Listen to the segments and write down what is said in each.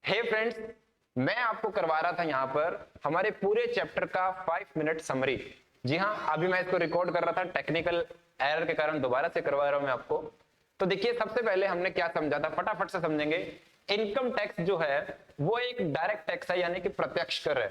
हे friends, मैं आपको करवा रहा था यहाँ पर हमारे पूरे चैप्टर का 5 मिनट समरी। जी हाँ, अभी मैं इसको रिकॉर्ड कर रहा था, टेक्निकल एरर के कारण दोबारा से करवा रहा हूं मैं आपको। तो देखिए, सबसे पहले हमने क्या समझा था, फटाफट से समझेंगे। इनकम टैक्स जो है वो एक डायरेक्ट टैक्स है, यानी कि प्रत्यक्ष कर है।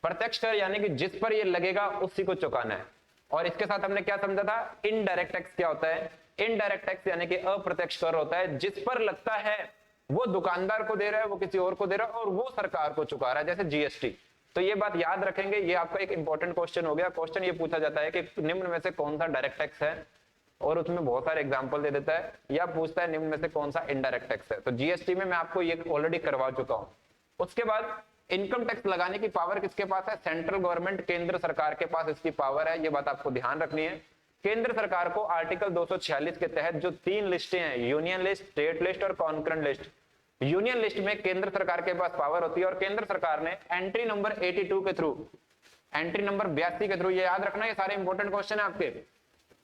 प्रत्यक्ष कर यानी कि जिस पर ये लगेगा उसी को चुकाना है। और इसके साथ हमने क्या समझा था, इनडायरेक्ट टैक्स क्या होता है। इनडायरेक्ट टैक्स यानी कि अप्रत्यक्ष कर होता है, जिस पर लगता है वो दुकानदार को दे रहा है, वो किसी और को दे रहा है और वो सरकार को चुका रहा है, जैसे जीएसटी। तो ये बात याद रखेंगे, ये आपका एक इंपॉर्टेंट क्वेश्चन हो गया। क्वेश्चन ये पूछा जाता है कि निम्न में से कौन सा डायरेक्ट टैक्स है, और उसमें बहुत सारे एग्जांपल दे देता है, या पूछता है निम्न में से कौन सा इनडायरेक्ट टैक्स है। तो जीएसटी में मैं आपको ये ऑलरेडी करवा चुका हूं। उसके बाद इनकम टैक्स लगाने की पावर किसके पास है, सेंट्रल गवर्नमेंट, केंद्र सरकार के पास इसकी पावर है। ये बात आपको ध्यान रखनी है। केंद्र सरकार को आर्टिकल 246 के तहत जो 3 लिस्टें हैं, यूनियन लिस्ट, स्टेट लिस्ट और कॉन्करेंट लिस्ट, यूनियन लिस्ट में केंद्र सरकार के पास पावर होती है। और केंद्र सरकार ने एंट्री नंबर 82 के थ्रू, एंट्री नंबर 82 के थ्रू, ये याद रखना, ये सारे इंपॉर्टेंट क्वेश्चन है आपके।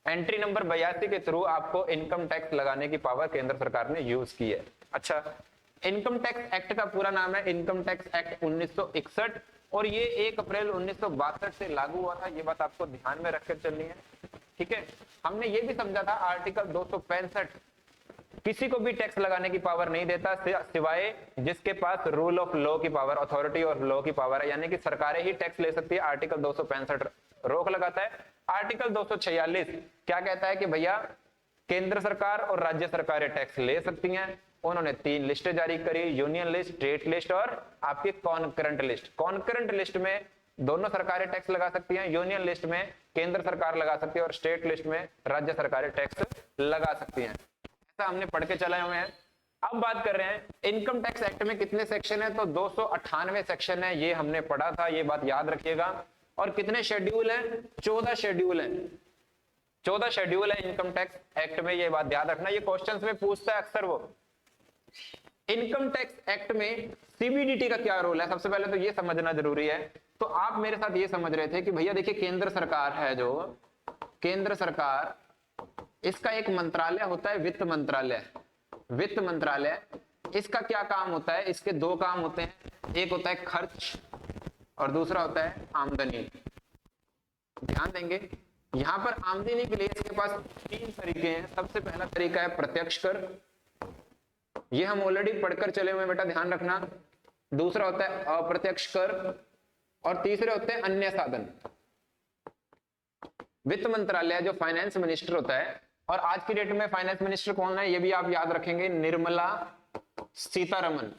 एंट्री नंबर 82 के थ्रू आपको इनकम टैक्स लगाने की पावर केंद्र सरकार ने यूज की है। अच्छा, इनकम टैक्स एक्ट का पूरा नाम है इनकम टैक्स एक्ट 1961, और ये 1 अप्रैल 1962 से लागू हुआ था। ये बात आपको ध्यान में रखकर चलनी है, ठीक है। हमने ये भी समझा था आर्टिकल 265 किसी को भी टैक्स लगाने की पावर नहीं देता, सिवाय जिसके पास रूल ऑफ लॉ की पावर, अथॉरिटी ऑफ लॉ की पावर है, यानी कि सरकारें ही टैक्स ले सकती है। आर्टिकल 265 रोक लगाता है। आर्टिकल 246 क्या कहता है कि भैया केंद्र सरकार और राज्य सरकारें टैक्स ले सकती हैं। उन्होंने 3 लिस्टें जारी करी, यूनियन लिस्ट, स्टेट लिस्ट और आपकी कॉन्करेंट लिस्ट। कॉन्करेंट लिस्ट में दोनों सरकारें टैक्स लगा सकती हैं, यूनियन लिस्ट में केंद्र सरकार लगा सकती है और स्टेट लिस्ट में राज्य सरकारें टैक्स लगा सकती हैं। ऐसा हमने पढ़ के चले हुए हैं। अब बात कर रहे हैं इनकम टैक्स एक्ट में कितने सेक्शन है, तो 298 सेक्शन है, ये हमने पढ़ा था, ये बात याद रखिएगा। और कितने शेड्यूल हैं, 14 शेड्यूल हैं। 14 शेड्यूल है इनकम टैक्स एक्ट में, ये बात याद रखना, ये क्वेश्चंस में पूछता है अक्सर वो। इनकम टैक्स एक्ट में सीबीडीटी का क्या रोल है, सबसे पहले तो ये समझना जरूरी है। तो आप मेरे साथ ये समझ रहे थे कि भैया देखिए, केंद्र सरकार है, जो केंद्र सरकार, इसका एक मंत्रालय होता है वित्त मंत्रालय। वित्त मंत्रालय, इसका क्या काम होता है, इसके 2 काम होते हैं, एक होता है खर्च और दूसरा होता है आमदनी। ध्यान देंगे, यहां पर आमदनी के लिए इसके पास 3 तरीके हैं। सबसे पहला तरीका है प्रत्यक्ष कर, ये हम ऑलरेडी पढ़कर चले हुए बेटा, ध्यान रखना। दूसरा होता है अप्रत्यक्ष कर, और तीसरे होते हैं अन्य साधन। वित्त मंत्रालय जो फाइनेंस मिनिस्टर होता है, और आज की डेट में फाइनेंस मिनिस्टर कौन है ये भी आप याद रखेंगे, निर्मला सीतारमन।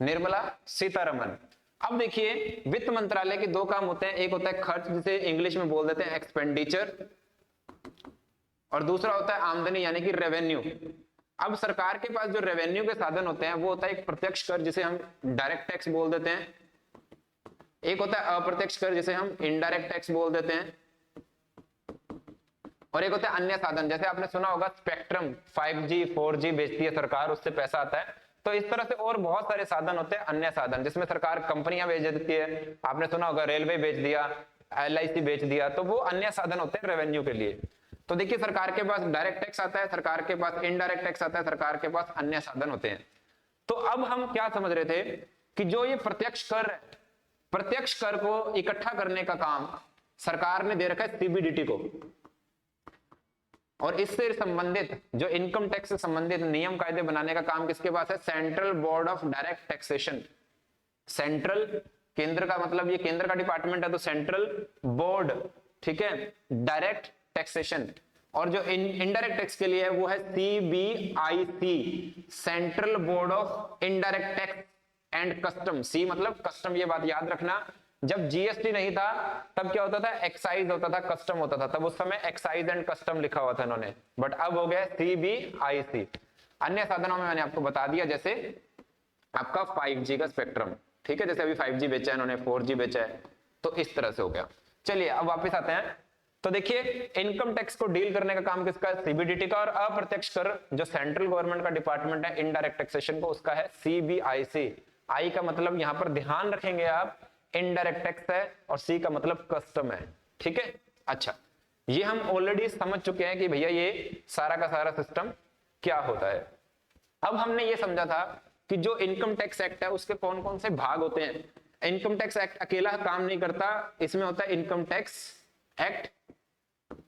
निर्मला सीतारमन। अब देखिए, वित्त मंत्रालय के 2 काम होते हैं, एक होता है खर्च, जिसे इंग्लिश में बोल देते हैं एक्सपेंडिचर, और दूसरा होता है आमदनी यानी कि रेवेन्यू। अब सरकार के पास जो रेवेन्यू के साधन होते हैं वो होता है एक प्रत्यक्ष कर, जिसे हम डायरेक्ट टैक्स बोल देते हैं, एक होता है अप्रत्यक्ष कर, जिसे हम इनडायरेक्ट टैक्स बोल देते हैं, और एक होता है अन्य साधन। जैसे आपने सुना होगा स्पेक्ट्रम 5G 4G बेचती है सरकार, उससे पैसा आता है। तो इस तरह से और बहुत सारे साधन होते हैं अन्य साधन, जिसमें सरकार कंपनियां बेच देती है। आपने सुना होगा रेलवे बेच दिया, LIC बेच दिया, तो वो अन्य साधन होते हैं रेवेन्यू के लिए। तो देखिए, सरकार के पास डायरेक्ट टैक्स आता है, सरकार के पास इनडायरेक्ट टैक्स आता है, सरकार के पास अन्य साधन होते हैं। तो अब हम क्या समझ रहे थे कि जो ये प्रत्यक्ष कर है, प्रत्यक्ष कर को इकट्ठा करने का काम सरकार ने दे रखा है सीबीडीटी को, और इससे संबंधित जो इनकम टैक्स से संबंधित नियम कायदे बनाने का काम किसके पास है, central board of direct taxation. Central, केंद्र का मतलब ये केंद्र का डिपार्टमेंट है, तो सेंट्रल बोर्ड, ठीक है, डायरेक्ट टैक्सेशन। और जो इनडायरेक्ट टैक्स के लिए है वो है CBIC, central board of indirect tax and custom. C मतलब कस्टम, ये बात याद रखना। जब जीएसटी नहीं था तब क्या होता था, एक्साइज होता था, कस्टम होता था, तब उस समय एक्साइज एंड कस्टम लिखा हुआ था इन्होंने, बट अब हो गया CBIC। अन्य साधनों में मैंने आपको बता दिया, जैसे आपका 5G का स्पेक्ट्रम, ठीक है, जैसे अभी 5G बेचा है इन्होंने, 4G बेचा है, तो इस तरह से हो गया। चलिए अब वापस आते हैं। तो देखिए, इनकम टैक्स को डील करने का काम किसका है, सीबीडीटी का, और अप्रत्यक्ष कर जो सेंट्रल गवर्नमेंट का डिपार्टमेंट है इनडायरेक्ट टैक्सेशन को, उसका है CBIC। आई का मतलब यहां पर ध्यान रखेंगे आप, इनडायरेक्ट टैक्स है, और सी का मतलब कस्टम है, ठीक है। अच्छा, ये हम ऑलरेडी समझ चुके हैं कि भैया ये सारा का सारा सिस्टम क्या होता है। अब हमने ये समझा था कि जो इनकम टैक्स एक्ट है उसके कौन कौन से भाग होते हैं। इनकम टैक्स एक्ट अकेला काम नहीं करता, इसमें होता है इनकम टैक्स एक्ट,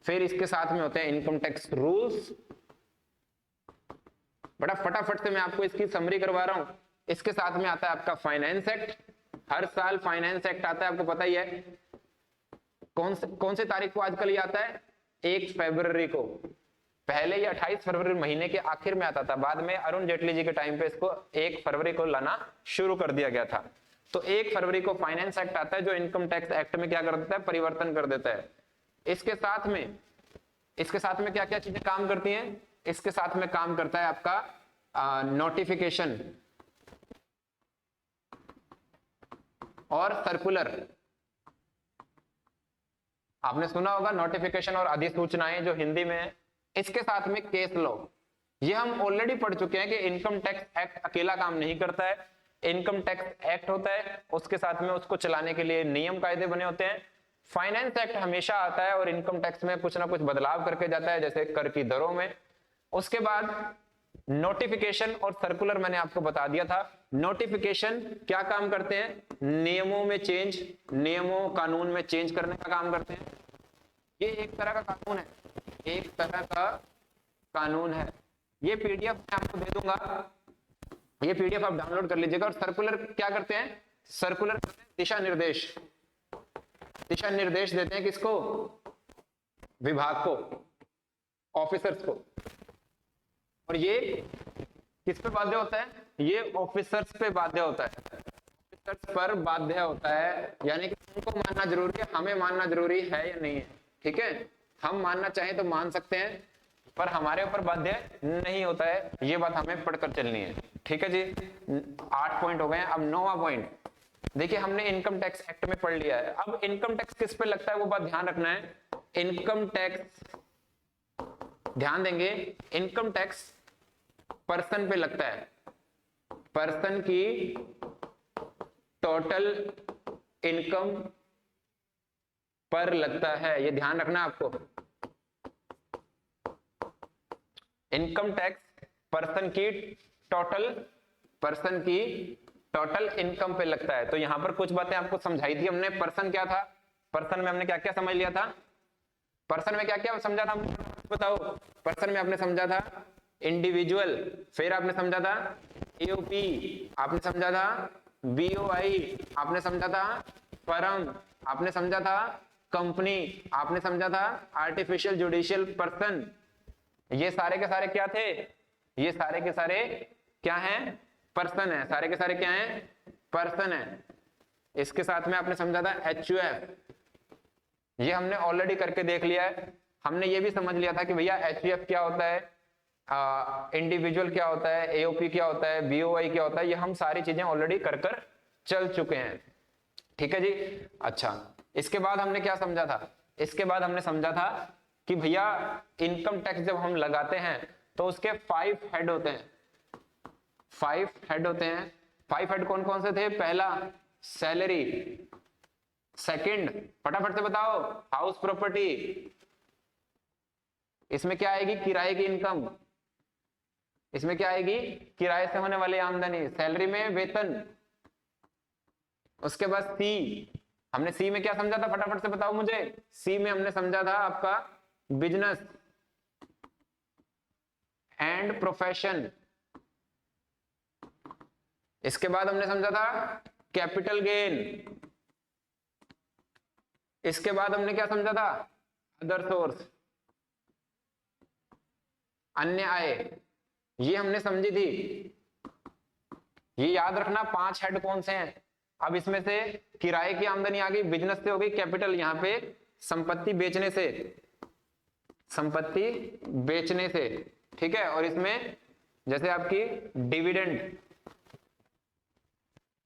फिर इसके साथ में होते हैं इनकम टैक्स रूल्स। बड़ा फटाफट से मैं आपको इसकी समरी करवा रहा हूं। इसके साथ में आता है आपका फाइनेंस एक्ट, हर साल फाइनेंस एक्ट आता है, आपको पता ही है। कौन से तारीख को आजकल ये आता है? 1 फरवरी को। पहले ये 28 फरवरी महीने के आखिर में आता था, बाद में अरुण जेटली जी के टाइम पे इसको 1 फरवरी को लाना शुरू कर दिया गया था। तो 1 फरवरी को फाइनेंस एक्ट आता है जो इनकम टैक्स एक्ट में क्या कर देता है? परिवर्तन कर देता है। इसके साथ में क्या क्या चीजें काम करती हैं? इसके साथ में काम करता है आपका नोटिफिकेशन और सर्कुलर। आपने सुना होगा नोटिफिकेशन और अधिसूचनाएं जो हिंदी में है। इसके साथ में केस लॉ, ये हम ऑलरेडी पढ़ चुके हैं कि इनकम टैक्स एक्ट अकेला काम नहीं करता है। इनकम टैक्स एक्ट होता है, उसके साथ में उसको चलाने के लिए नियम कायदे बने होते हैं। फाइनेंस एक्ट हमेशा आता है और इनकम टैक्स में कुछ ना कुछ बदलाव करके जाता है, जैसे कर की दरों में। उसके बाद नोटिफिकेशन और सर्कुलर मैंने आपको बता दिया था। नोटिफिकेशन क्या काम करते हैं? नियमों में चेंज, नियमों कानून में चेंज करने का काम करते हैं। ये एक तरह का कानून है, एक तरह का कानून है। ये पीडीएफ मैं आपको दे दूंगा, ये पीडीएफ आप डाउनलोड कर लीजिएगा। और सर्कुलर क्या करते हैं? सर्कुलर दिशा निर्देश देते हैं किसको? विभाग को, ऑफिसर्स को। और ये किस पे बाध्य होता है? ये ऑफिसर्स पे बाध्य होता है, ऑफिसर्स पर बाध्य होता है। यानी कि उनको मानना जरूरी है, हमें मानना जरूरी है या नहीं है। ठीक है, हम मानना चाहें तो मान सकते हैं, पर हमारे ऊपर बाध्य नहीं होता है। ये बात हमें पढ़कर चलनी है। ठीक है जी, 8 पॉइंट हो गए। अब 9वां पॉइंट देखिए, हमने इनकम टैक्स एक्ट में पढ़ लिया है। अब इनकम टैक्स किस पे लगता है वो बात ध्यान रखना है। इनकम टैक्स, ध्यान देंगे, इनकम टैक्स पर्सन पे लगता है। पर्सन की टोटल इनकम पर लगता है, ये ध्यान रखना आपको। इनकम टैक्स पर्सन की टोटल इनकम पे लगता है। तो यहां पर कुछ बातें आपको समझाई थी हमने। पर्सन क्या था? पर्सन में हमने क्या क्या समझ लिया था? पर्सन में क्या क्या समझा था? बताओ। पर्सन में आपने समझा था इंडिविजुअल, फिर आपने समझा था एओपी, आपने समझा था बीओआई, आपने समझा था फर्म, आपने समझा था कंपनी, आपने समझा था आर्टिफिशियल जुडिशियल पर्सन। ये सारे के सारे क्या थे? ये सारे के सारे क्या हैं? पर्सन है। सारे के सारे क्या हैं? पर्सन है। इसके साथ में आपने समझा था एचयूएफ, ये हमने ऑलरेडी करके देख लिया है। हमने ये भी समझ लिया था कि भैया एचयूएफ क्या होता है, इंडिविजुअल क्या होता है, एओपी क्या होता है, बीओआई क्या होता है। ये हम सारी चीजें ऑलरेडी कर चल चुके हैं। ठीक है जी। अच्छा, इसके बाद हमने क्या समझा था? इसके बाद हमने समझा था कि भैया इनकम टैक्स जब हम लगाते हैं तो उसके 5 हेड होते हैं। 5 हेड होते हैं। 5 हेड कौन कौन से थे? पहला सैलरी, सेकंड फटाफट से बताओ हाउस प्रॉपर्टी, इसमें क्या आएगी? किराए की इनकम, इसमें क्या आएगी? किराए से होने वाली आमदनी। सैलरी में वेतन। उसके बाद सी, हमने सी में क्या समझा था? फटाफट से बताओ मुझे। सी में हमने समझा था आपका बिजनेस एंड प्रोफेशन। इसके बाद हमने समझा था कैपिटल गेन। इसके बाद हमने क्या समझा था? अदर सोर्स, अन्य आय, ये हमने समझी थी। ये याद रखना 5 हेड कौन से हैं। अब इसमें से किराए की आमदनी आ गई, बिजनेस से हो गई, कैपिटल यहां पे संपत्ति बेचने से, संपत्ति बेचने से। ठीक है, और इसमें जैसे आपकी डिविडेंड,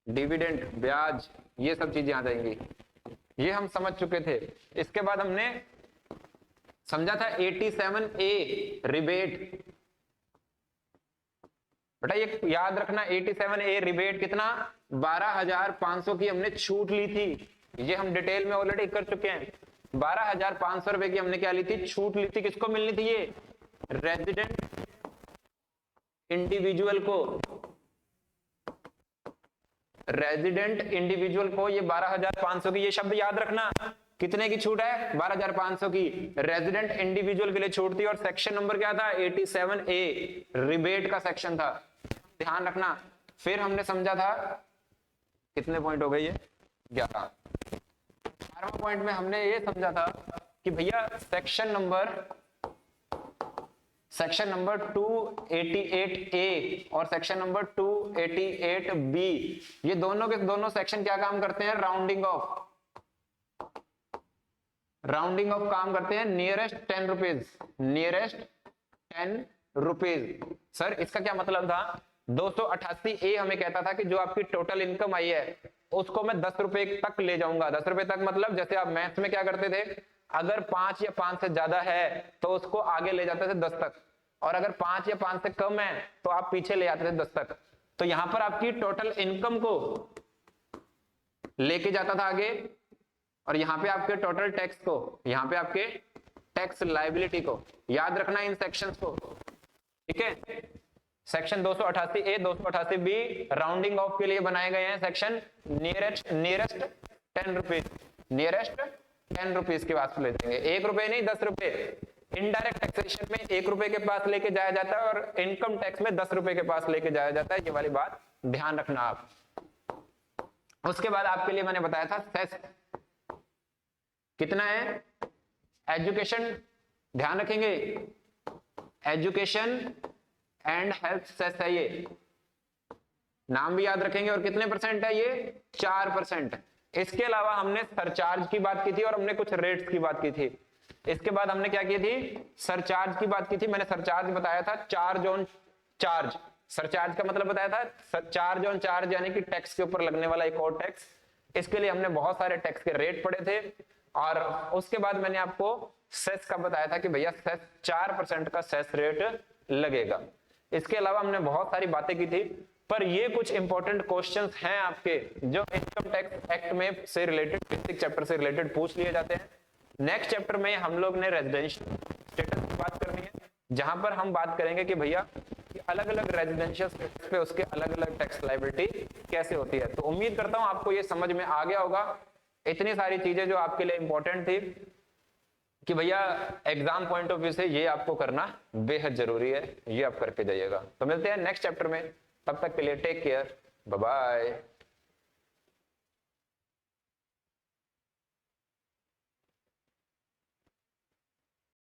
डिविडेंड ब्याज, ये सब चीजें आ जाएंगी। ये हम समझ चुके थे। इसके बाद हमने समझा था 87A रिबेट। बेटा ये याद रखना 87A रिबेट कितना? 12,500 की हमने छूट ली थी। ये हम डिटेल में ऑलरेडी कर चुके हैं। 12,500 रुपए की हमने क्या ली थी? छूट ली थी। किसको मिलनी थी? ये रेजिडेंट इंडिविजुअल को। रेजिडेंट इंडिविजुअल को, ये 12,500 की, ये शब्द याद रखना, कितने की छूट है? 12,500 की रेजिडेंट इंडिविजुअल के लिए छूट थी। और सेक्शन नंबर क्या था? 87A रिबेट का सेक्शन था, ध्यान रखना। फिर हमने समझा था, कितने पॉइंट हो गए ये? 11। 12वां पॉइंट में हमने ये समझा था कि भैया सेक्शन नंबर 288A और सेक्शन नंबर 288B, ये दोनों के दोनों सेक्शन क्या काम करते हैं? राउंडिंग ऑफ काम करते हैं nearest 10 rupees, nearest 10 rupees. Sir इसका क्या मतलब था? 288A हमें कहता था कि जो आपकी टोटल इनकम आई है उसको मैं 10 रुपए तक ले जाऊंगा। 10 रुपए तक मतलब जैसे आप मैथ्स में क्या करते थे, अगर 5 या 5 से ज्यादा है तो उसको आगे ले जाते थे 10 तक, और अगर 5 या 5 से कम है तो आप पीछे ले जाते थे 10 तक। तो यहां पर आपकी टोटल इनकम को लेके जाता था आगे, और यहाँ पे आपके टोटल टैक्स को, यहाँ पे आपके टैक्स लायबिलिटी को। याद रखना इन सेक्शंस को, ठीक है। Section 288A 288B rounding off के लिए बनाए गए हैं section. Nearest 10 rupees, nearest 10 rupees के पास ले जाएंगे, 1 रुपए नहीं 10 रुपए। इनडायरेक्ट टैक्सेशन में 1 रुपए के पास लेके जाया जाता है और इनकम टैक्स में 10 रुपए के पास लेके जाया जाता है, ये वाली बात ध्यान रखना आप। उसके बाद आपके लिए मैंने बताया था सेस कितना है? एजुकेशन, ध्यान रखेंगे, एजुकेशन एंड हेल्थ सेस है ये, नाम भी याद रखेंगे। और कितने परसेंट है ये? 4%। इसके अलावा हमने सरचार्ज की बात की थी और हमने कुछ रेट्स की बात की थी। इसके बाद हमने क्या की थी? सरचार्ज की बात की थी। मैंने सरचार्ज बताया था 4 जोन चार्ज। सरचार्ज का मतलब बताया था 4 जोन चार्ज, यानी कि टैक्स के ऊपर लगने वाला एक और टैक्स। इसके लिए हमने बहुत सारे टैक्स के रेट पढ़े थे। और उसके बाद मैंने आपको सेस का बताया था कि भैया सेस 4% का सेस रेट लगेगा। इसके अलावा हमने बहुत सारी बातें की थी, पर ये कुछ इंपॉर्टेंट क्वेश्चंस हैं आपके जो इनकम टैक्स एक्ट में से रिलेटेड, बेसिक चैप्टर से रिलेटेड पूछ लिए जाते हैं। नेक्स्ट चैप्टर में हम लोग ने रेजिडेंशियल स्टेटस की बात करनी है, जहां पर हम बात करेंगे कि भैया अलग अलग रेजिडेंशियल स्टेटस पे उसके अलग अलग टैक्स लायबिलिटी कैसे होती है। तो उम्मीद करता हूं आपको ये समझ में आ गया होगा। इतनी सारी चीजें जो आपके लिए इंपॉर्टेंट थी कि भैया एग्जाम पॉइंट ऑफ व्यू से ये आपको करना बेहद जरूरी है, ये आप करके जाइएगा। तो मिलते हैं नेक्स्ट चैप्टर में, तब तक के लिए टेक केयर, बाय बाय।